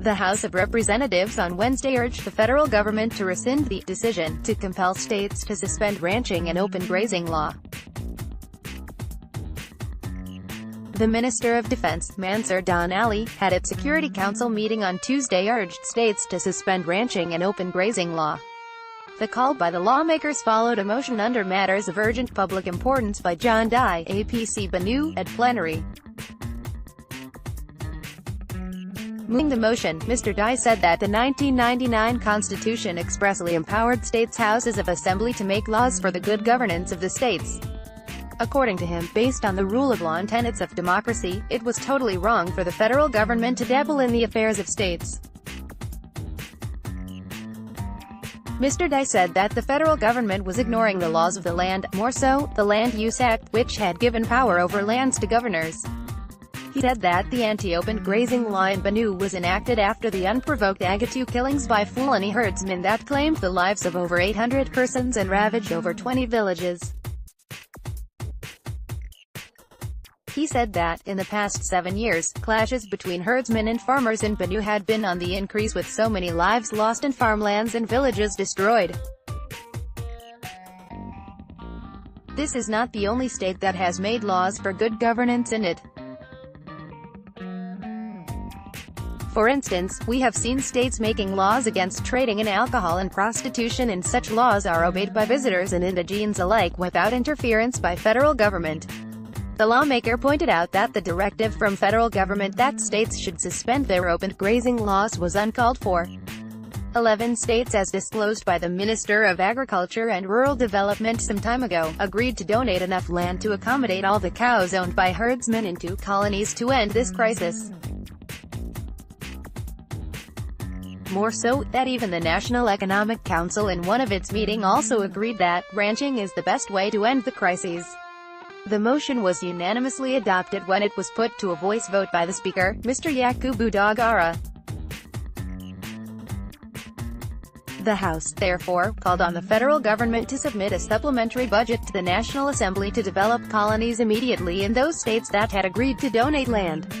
The House of Representatives on Wednesday urged the federal government to rescind the decision to compel states to suspend ranching and open grazing law. The Minister of Defense, Mansur Dan-Ali, had its Security Council meeting on Tuesday urged states to suspend ranching and open grazing law. The call by the lawmakers followed a motion under matters of urgent public importance by John Dyegh, APC-Benue, at plenary. Moving the motion, Mr. Dyegh said that the 1999 Constitution expressly empowered states' houses of assembly to make laws for the good governance of the states. According to him, based on the rule of law and tenets of democracy, it was totally wrong for the federal government to dabble in the affairs of states. Mr. Dyegh said that the federal government was ignoring the laws of the land, more so, the Land Use Act, which had given power over lands to governors. He said that the anti-open grazing law in Benue was enacted after the unprovoked Agatu killings by Fulani herdsmen that claimed the lives of over 800 persons and ravaged over 20 villages. He said that, in the past 7 years, clashes between herdsmen and farmers in Benue had been on the increase with so many lives lost and farmlands and villages destroyed. This is not the only state that has made laws for good governance in it. For instance, we have seen states making laws against trading in alcohol and prostitution, and such laws are obeyed by visitors and indigenes alike without interference by federal government. The lawmaker pointed out that the directive from federal government that states should suspend their open grazing laws was uncalled for. 11 states, as disclosed by the Minister of Agriculture and Rural Development some time ago, agreed to donate enough land to accommodate all the cows owned by herdsmen into colonies to end this crisis. More so, that even the National Economic Council in one of its meetings also agreed that ranching is the best way to end the crises. The motion was unanimously adopted when it was put to a voice vote by the Speaker, Mr. Yakubu Dogara. The House, therefore, called on the federal government to submit a supplementary budget to the National Assembly to develop colonies immediately in those states that had agreed to donate land.